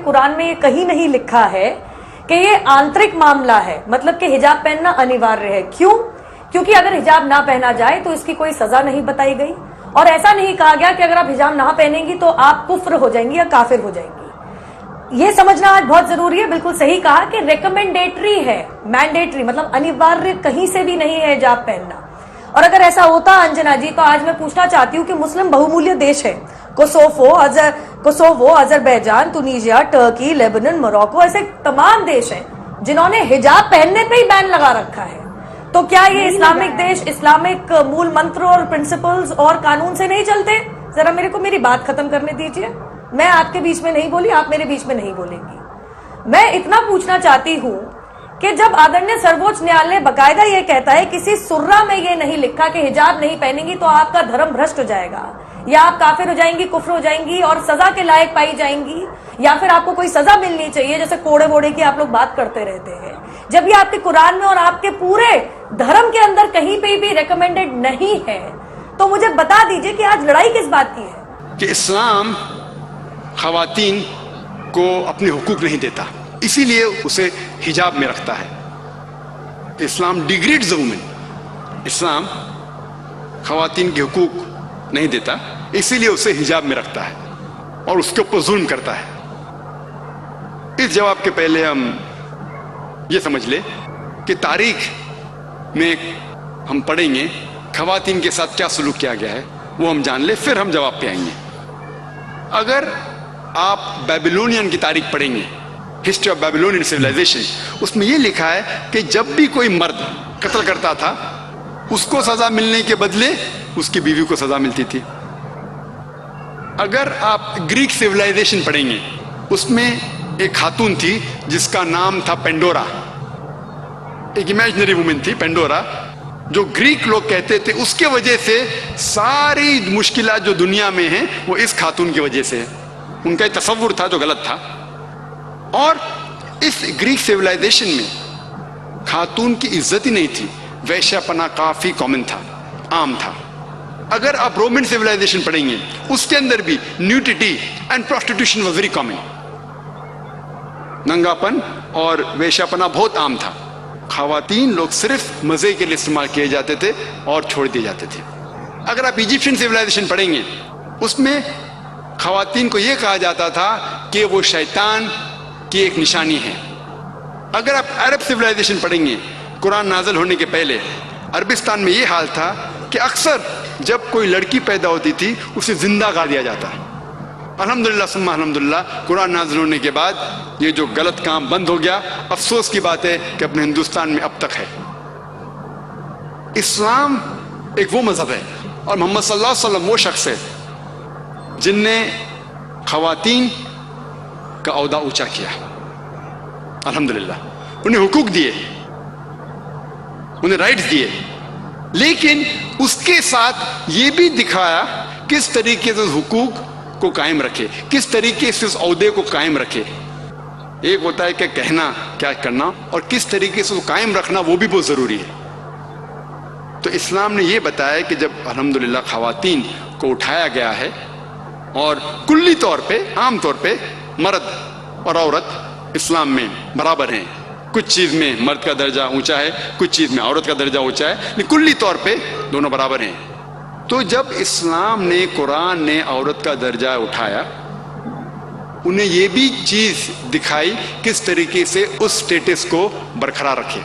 قرآن میں یہ کہیں نہیں لکھا ہے کہ یہ آنترک معاملہ ہے، مطلب کہ حجاب پہننا انیواریہ ہے. کیوں؟ کیونکہ اگر حجاب نہ پہنا جائے تو اس کی کوئی سزا نہیں بتائی گئی، اور ایسا نہیں کہا گیا کہ اگر آپ حجاب نہ پہنیں گی تو آپ کفر ہو جائیں گی یا کافر ہو جائیں گی. یہ سمجھنا آج بہت ضروری ہے. بالکل صحیح کہا کہ ریکمینڈیٹری ہے، مینڈیٹری مطلب انیواریہ کہیں سے بھی نہیں ہے حجاب پہننا. اور اگر ایسا ہوتا انجنا جی تو آج میں پوچھنا چاہتی ہوں کہ مسلم بہومولیہ دیش ہے، کوسوو، آذربائیجان، تونیزیا، ٹرکی، لیبنن، موروکو، ایسے تمام دیش ہیں جنہوں نے حجاب پہننے پہ ہی بین لگا رکھا ہے. تو کیا یہ اسلامک دیش اسلامک مول منتر اور پرنسپلز اور قانون سے نہیں چلتے؟ ذرا میرے کو میری بات ختم کرنے دیجیے. میں آپ کے بیچ میں نہیں بولی، آپ میرے بیچ میں نہیں بولیں گی. میں اتنا پوچھنا چاہتی ہوں کہ جب آدرنیہ سرووچ نیالے باقاعدہ یہ کہتا ہے کسی سرہ میں یہ نہیں لکھا کہ حجاب نہیں پہنیں گی تو آپ کا دھرم بھرشٹ ہو جائے گا، یا آپ کافر ہو جائیں گی، کفر ہو جائیں گی اور سزا کے لائق پائی جائیں گی، یا پھر آپ کو کوئی سزا ملنی چاہیے جیسے کوڑے ووڑے کی آپ لوگ بات کرتے رہتے ہیں، جب یہ آپ کے قرآن میں اور آپ کے پورے دھرم کے اندر کہیں پہ بھی ریکمینڈڈ نہیں ہے، تو مجھے بتا دیجئے کہ آج لڑائی کس بات کی ہے؟ کہ اسلام خواتین کو اپنے حقوق نہیں دیتا، اسی لیے اسے حجاب میں رکھتا ہے. اسلام ڈیگریڈز وومن، اسلام خواتین کے حقوق نہیں دیتا، اسی لیے اسے حجاب میں رکھتا ہے اور اس کے اوپر ظلم کرتا ہے. اس جواب کے پہلے ہم یہ سمجھ لیں کہ تاریخ میں ہم پڑھیں گے خواتین کے ساتھ کیا سلوک کیا گیا ہے، وہ ہم جان لیں، پھر ہم جواب پہ آئیں گے. اگر آپ بیبیلونین کی تاریخ پڑھیں گے، ہسٹری آف بیبیلونین سویلائزیشن، اس میں یہ لکھا ہے کہ جب بھی کوئی مرد قتل کرتا تھا اس کو سزا ملنے کے بدلے اس کی بیوی کو سزا ملتی تھی. اگر آپ گریک سویلائزیشن پڑھیں گے، اس میں ایک خاتون تھی جس کا نام تھا پینڈورا، ایک امیجنری وومن تھی پینڈورا، جو گریک لوگ کہتے تھے اس کے وجہ سے ساری مشکلات جو دنیا میں ہیں وہ اس خاتون کی وجہ سے ہے. ان کا ایک تصور تھا جو غلط تھا. اور اس گریک سیولائزیشن میں خاتون کی عزت ہی نہیں تھی، ویشیا پنا کافی کامن تھا، عام تھا. اگر آپ رومن سیولائزیشن پڑھیں گے اس کے اندر بھی nudity and prostitution was very common, ننگا پن اور ویشیا پنا بہت عام تھا. خواتین لوگ صرف مزے کے لیے استعمال کیے جاتے تھے اور چھوڑ دیے جاتے تھے. اگر آپ ایجپشین سیولائزیشن پڑھیں گے اس میں خواتین کو یہ کہا جاتا تھا کہ وہ شیطان کی ایک نشانی ہے. اگر آپ عرب سیولائزیشن پڑھیں گے، قرآن نازل ہونے کے پہلے عربستان میں یہ حال تھا کہ اکثر جب کوئی لڑکی پیدا ہوتی تھی اسے زندہ گا دیا جاتا ہے. الحمدللہ ثم الحمدللہ قرآن نازل ہونے کے بعد یہ جو غلط کام بند ہو گیا. افسوس کی بات ہے کہ اپنے ہندوستان میں اب تک ہے. اسلام ایک وہ مذہب ہے اور محمد صلی اللہ علیہ وسلم وہ شخص ہے جن نے خواتین کا عہدہ اونچا کیا. الحمدللہ انہیں حقوق دیے، انہیں رائٹس دیے، لیکن اس کے ساتھ یہ بھی دکھایا کس طریقے سے حقوق کو قائم رکھے، کس طریقے سے اس عہدے کو قائم رکھے. ایک ہوتا ہے کہ کہنا کیا کرنا، اور کس طریقے سے قائم رکھنا وہ بھی بہت ضروری ہے. تو اسلام نے یہ بتایا کہ جب الحمدللہ خواتین کو اٹھایا گیا ہے اور کلی طور پہ عام طور پہ مرد اور عورت اسلام میں برابر ہیں، کچھ چیز میں مرد کا درجہ اونچا ہے، کچھ چیز میں عورت کا درجہ اونچا ہے، لیکن کلی طور پہ دونوں برابر ہیں. تو جب اسلام نے قرآن نے عورت کا درجہ اٹھایا، انہیں یہ بھی چیز دکھائی کس طریقے سے اس سٹیٹس کو برقرار رکھے،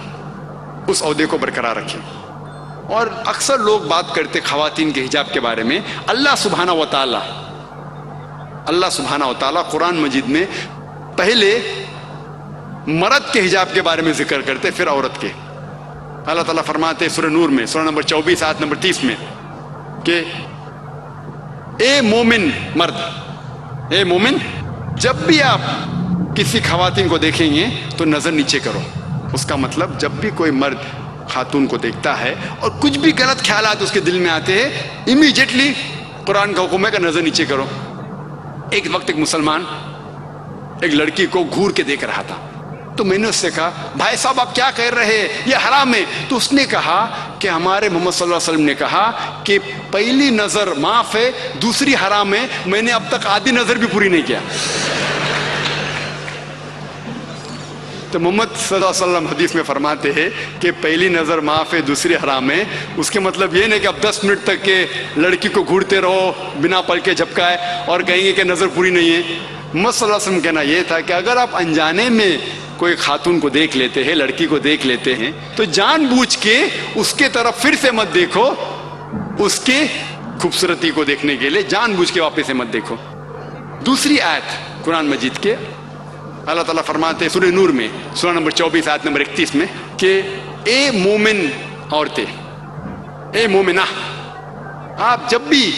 اس عہدے کو برقرار رکھے. اور اکثر لوگ بات کرتے خواتین کے حجاب کے بارے میں. اللہ سبحانہ و تعالیٰ قرآن مجید میں پہلے مرد کے حجاب کے بارے میں ذکر کرتے، پھر عورت کے. اللہ تعالیٰ فرماتے سورہ نور میں سورہ نمبر 24 آیت نمبر 30 میں کہ اے مومن مرد، اے مومن، جب بھی آپ کسی خواتین کو دیکھیں گے تو نظر نیچے کرو. اس کا مطلب جب بھی کوئی مرد خاتون کو دیکھتا ہے اور کچھ بھی غلط خیالات اس کے دل میں آتے ہیں، امیڈیٹلی قرآن کا حکم ہے کہ نظر نیچے کرو. ایک وقت ایک مسلمان ایک لڑکی کو گھور کے دیکھ رہا تھا، تو میں نے اس سے کہا بھائی صاحب آپ کیا کہہ رہے ہیں، یہ حرام ہے. تو اس نے کہا کہ ہمارے محمد صلی اللہ علیہ وسلم نے کہا کہ پہلی نظر معاف ہے، دوسری حرام ہے. میں نے اب تک آدھی نظر بھی پوری نہیں کیا. تو محمد صلی اللہ علیہ وسلم حدیث میں فرماتے ہیں کہ پہلی نظر معاف ہے دوسری حرام ہے. اس کے مطلب یہ نہیں کہ اب 10 منٹ تک کہ لڑکی کو گھورتے رہو بنا پل کے جھپکائے اور کہیں گے کہ نظر پوری نہیں ہے. محمد صلی اللہ علیہ وسلم کہنا یہ تھا کہ اگر آپ انجانے میں کوئی خاتون کو دیکھ لیتے ہیں, لڑکی کو دیکھ لیتے ہیں, تو جان بوجھ کے اس کے طرف پھر سے مت دیکھو, اس کے خوبصورتی کو دیکھنے کے لیے جان بوجھ کے واپس سے مت دیکھو. دوسری آیت قرآن مجید کے اللہ تعالیٰ فرماتے ہیں سورہ نور میں سورہ نمبر 24 آیت نمبر 31 میں کہ اے مومن عورتیں, اے مومنہ, آپ جب بھی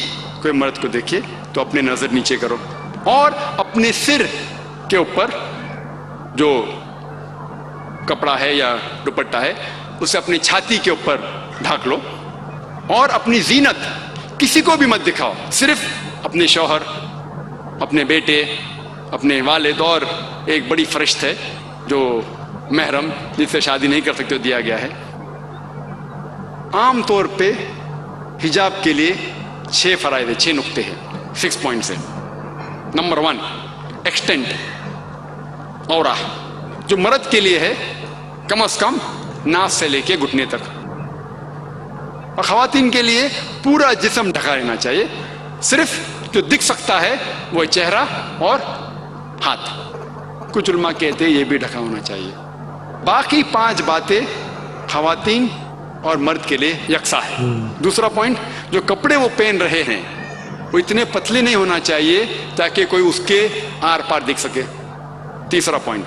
کوئی مرد کو دیکھے تو اپنے نظر نیچے کرو اور اپنے سر کے اوپر جو کپڑا ہے یا دوپٹہ ہے اسے اپنی چھاتی کے اوپر ڈھانک لو, اور اپنی زینت کسی کو بھی مت دکھاؤ, صرف اپنے شوہر, اپنے بیٹے, اپنے والد, اور ایک بڑی فرشت ہے جو محرم جس سے شادی نہیں کر سکتے دیا گیا ہے. عام طور پہ حجاب کے لیے 6 فرائض ہیں, 6 نقطے ہیں, 6 پوائنٹس ہیں. نمبر 1 ایکسٹینٹ اورا, جو مرد کے لیے ہے کم از کم ناس سے لے کے گھٹنے تک, اور خواتین کے لیے پورا جسم ڈھکا رہنا چاہیے, صرف جو دکھ سکتا ہے وہ چہرہ اور ہاتھ. کچھ علماء کہتے ہیں یہ بھی ڈھکا ہونا چاہیے. باقی 5 باتیں خواتین اور مرد کے لیے یکساں ہے. دوسرا پوائنٹ, جو کپڑے وہ پہن رہے ہیں وہ اتنے پتلے نہیں ہونا چاہیے تاکہ کوئی اس کے آر پار دکھ سکے. تیسرا پوائنٹ,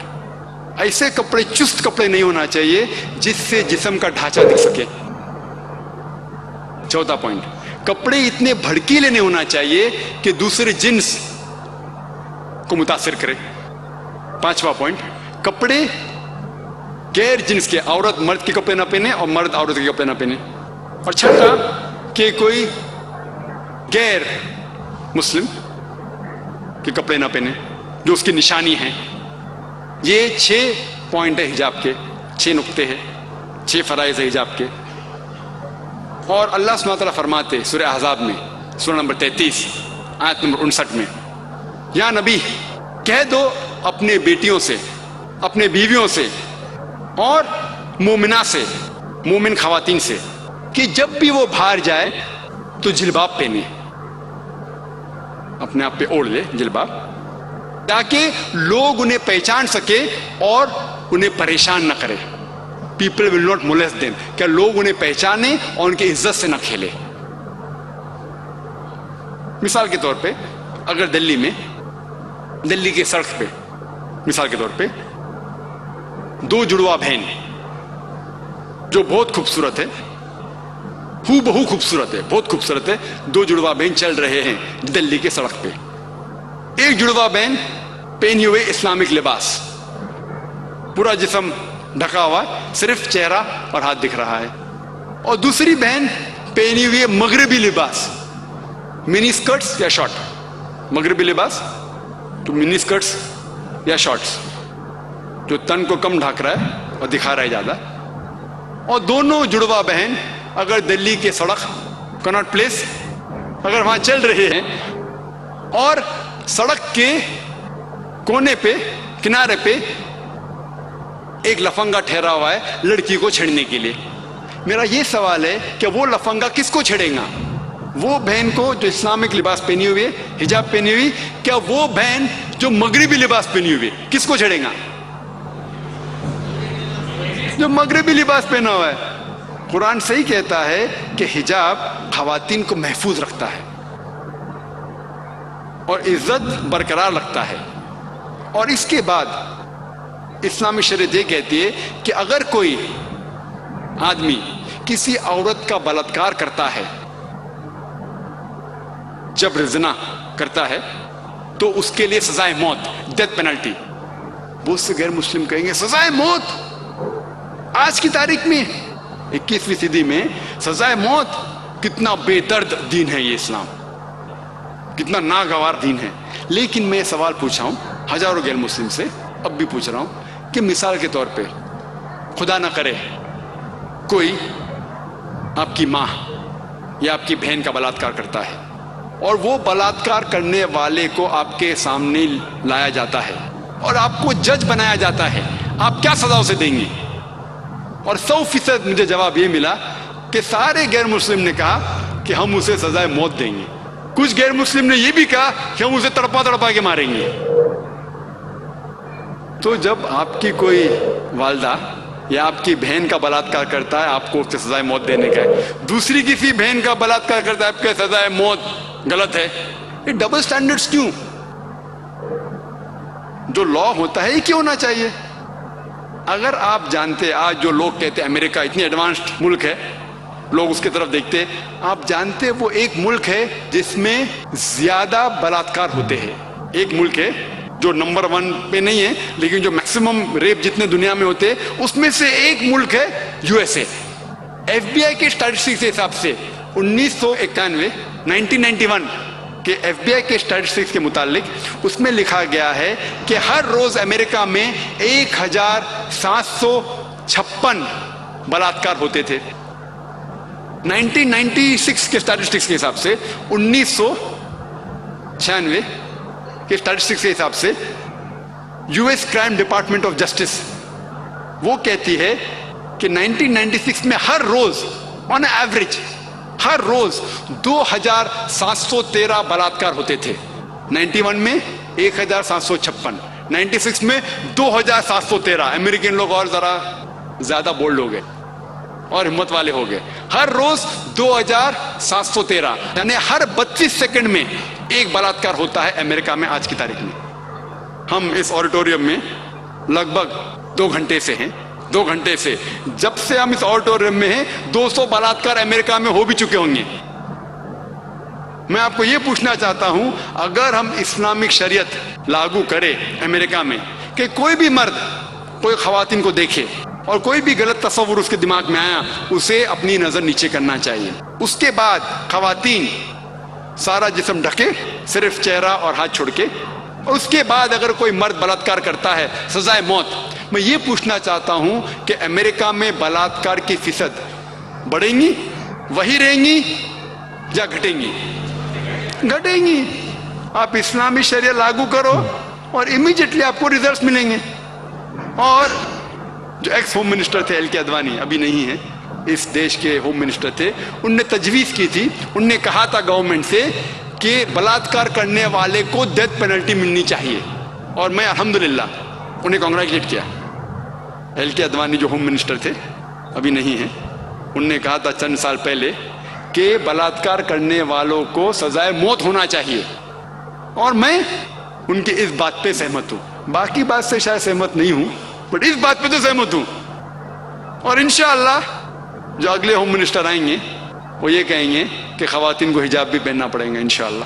ایسے کپڑے, چست کپڑے نہیں ہونا چاہیے جس سے جسم کا ڈھانچہ دکھ سکے. چوتھا پوائنٹ, کپڑے اتنے بھڑکیلے نہیں ہونا چاہیے کہ دوسرے جنس کو متاثر کرے. پانچواں پوائنٹ, کپڑے غیر جنس کے, عورت مرد کے کپڑے نہ پہنے اور مرد عورت کے کپڑے نہ پہنے. اور چھٹا کہ کوئی غیر مسلم کے کپڑے نہ پہنے جو اس کی نشانی ہے. یہ 6 پوائنٹ ہے حجاب کے, 6 نقطے ہیں, 6 فرائض ہے حجاب کے. اور اللہ سبحانہ وتعالیٰ فرماتے سورہ احزاب میں سورہ نمبر 33 آیت نمبر 59 میں, یا نبی کہہ دو اپنے بیٹیوں سے, اپنے بیویوں سے اور مومنہ سے, مومن خواتین سے, کہ جب بھی وہ باہر جائے تو جلباب پہنے, اپنے آپ پہ اوڑھ لے جلباب, تاکہ لوگ انہیں پہچان سکے اور انہیں پریشان نہ کرے. People will not molest them, کہ لوگ انہیں پہچانے اور ان کی عزت سے نہ کھیلے. مثال کے طور پہ اگر دلی کے سڑک پہ مثال کے طور پہ 2 جڑوا بہن جو بہت خوبصورت ہے, ہو بہو خوبصورت ہے, بہت خوبصورت ہے, 2 جڑوا بہن چل رہے ہیں دلی کے سڑک پہ. ایک جڑوا بہن پہنے ہوئے اسلامک لباس, پورا جسم ڈھکا ہوا, صرف چہرہ اور ہاتھ دکھ رہا ہے, اور دوسری بہن پہنی ہوئی مغربی لباس, منی اسکرٹس یا شارٹ, مغربی لباس تو منی اسکرٹس یا شارٹس جو تن کو کم ڈھک رہا ہے اور دکھا رہا ہے زیادہ. اور دونوں جڑوا بہن اگر دلی کے سڑک کناٹ پلیس اگر وہاں چل رہے ہیں اور سڑک کے کونے پہ کنارے پہ ایک لفنگا ٹھہرا ہوا ہے لڑکی کو چھیڑنے کے لیے, میرا یہ سوال ہے کہ وہ لفنگا کس کو چھیڑے گا؟ وہ بہن کو جو اسلامک لباس پہنی ہوئی ہے, حجاب پہنی ہوئی, کیا وہ بہن جو مغربی لباس پہنی ہوئی ہے کس کو چھیڑے گا؟ جو مغربی لباس پہنا ہوا ہے. قرآن صحیح کہتا ہے کہ حجاب خواتین کو محفوظ رکھتا ہے اور عزت برقرار رکھتا ہے. اور اس کے بعد اسلامی شریعت یہ کہتی ہے کہ اگر کوئی آدمی کسی عورت کا بلاత్కాر کرتا ہے, جبر زنا کرتا ہے, تو اس کے لیے سزائے موت, ڈیتھ پینلٹی. بہت سے غیر مسلم کہیں گے سزائے موت, آج کی تاریخ میں 21ویں صدی میں سزائے موت, کتنا بے درد دین ہے یہ اسلام, کتنا ناگوار دین ہے. لیکن میں سوال پوچھا ہوں ہزاروں غیر مسلم سے, اب بھی پوچھ رہا ہوں کہ مثال کے طور پہ خدا نہ کرے کوئی آپ کی ماں یا آپ کی بہن کا بلاత్కాر کرتا ہے, اور وہ بلاత్కాر کرنے والے کو آپ کے سامنے لایا جاتا ہے اور آپ کو جج بنایا جاتا ہے, آپ کیا سزا اسے دیں گے؟ اور 100% مجھے جواب یہ ملا کہ سارے غیر مسلم نے کہا کہ ہم اسے سزائے موت دیں گے. کچھ غیر مسلم نے یہ بھی کہا کہ ہم اسے تڑپا تڑپا کے ماریں گے. تو جب آپ کی کوئی والدہ یا آپ کی بہن کا بلاತ್ಕಾರ کرتا ہے آپ کو اسے سزائے موت دینے کا ہے, دوسری کسی بہن کا بلاತ್ಕಾರ کرتا ہے آپ کے سزائے موت غلط ہے. یہ ڈبل سٹینڈرڈز کیوں؟ جو لا ہوتا ہے یہ کیوں ہونا چاہیے؟ اگر آپ جانتے, آج جو لوگ کہتے ہیں امریکہ اتنی ایڈوانسڈ ملک ہے, لوگ اس کی طرف دیکھتے, آپ جانتے وہ ایک ملک ہے جس میں زیادہ بلاತ್ಕಾರ ہوتے ہیں. ایک ملک ہے جو نمبر 1 پہ نہیں ہے لیکن جو میکسیمم ریپ جتنے دنیا میں ہوتے اس میں سے ایک ملک ہے USA. FBI کے اسٹیٹسٹکس کے حساب سے 1991 کے FBI کے اسٹیٹسٹکس کے متعلق اس میں لکھا گیا ہے کہ ہر روز امریکہ میں 1756 بلاತ್ಕಾರ ہوتے تھے. 1996 کے اسٹیٹسٹکس کے حساب سے 1996 کے اسٹیٹسٹکس کے حساب سے US crime department of justice وہ کہتی ہے کہ 1996 میں ہر روز آن ایوریج ہر روز 2713 بلاತ್ಕಾರ ہوتے تھے. 91 میں 1756, 96 میں 2713. امریکن لوگ اور ذرا زیادہ بولڈ ہو گئے اور ہمت والے ہو گئے. ہر روز 2713 یعنی ہر 32 سیکنڈ میں ایک بلاತ್ಕಾರ ہوتا ہے امریکہ میں آج کی تاریخ میں. ہم اس آڈیٹوریم میں لگ بھگ 2 گھنٹے سے ہیں. 2 گھنٹے سے جب سے ہم اس آڈیٹوریم میں ہیں 200 بلاತ್ಕಾರ امریکہ میں ہو بھی چکے ہوں گے. میں آپ کو یہ پوچھنا چاہتا ہوں, اگر ہم اسلامک شریعت لاگو کرے امریکہ میں کہ کوئی بھی مرد کوئی خواتین کو دیکھے اور کوئی بھی غلط تصور اس کے دماغ میں آیا اسے اپنی نظر نیچے کرنا چاہیے. اس کے بعد خواتین سارا جسم ڈھکے صرف چہرہ اور ہاتھ چھوڑ کے, اور اس کے بعد اگر کوئی مرد بلاತ್ಕಾರ کرتا ہے سزائے موت. میں یہ پوچھنا چاہتا ہوں کہ امریکہ میں بلاತ್ಕಾರ کی فیصد بڑھیں گی, وہی رہیں گی یا گھٹیں گی؟ گھٹیں گی. آپ اسلامی شریعت لاگو کرو اور امیڈیٹلی آپ کو ریزلٹس ملیں گے. اور جو ایکس ہوم منسٹر تھے LK اڈوانی, ابھی نہیں ہے, اس دیش کے ہوم منسٹر تھے, ان نے تجویز کی تھی, ان نے کہا تھا گورنمنٹ سے کہ بلاತ್ಕಾರ کرنے والے کو ڈیتھ پینلٹی ملنی چاہیے. اور میں الحمدللہ انہیں کانگریچولیٹ کیا. LK اڈوانی جو ہوم منسٹر تھے, ابھی نہیں ہیں, ان نے کہا تھا چند سال پہلے کہ بلاತ್ಕಾರ کرنے والوں کو سزائے موت ہونا چاہیے. اور میں ان کی اس بات پہ سہمت ہوں. باقی بات سے شاید سہمت نہیں ہوں, بٹ اس بات پہ تو سہمت ہوں. اور انشاءاللہ جو اگلے ہوم منسٹر آئیں گے وہ یہ کہیں گے کہ خواتین کو حجاب بھی پہننا پڑیں گا انشاءاللہ.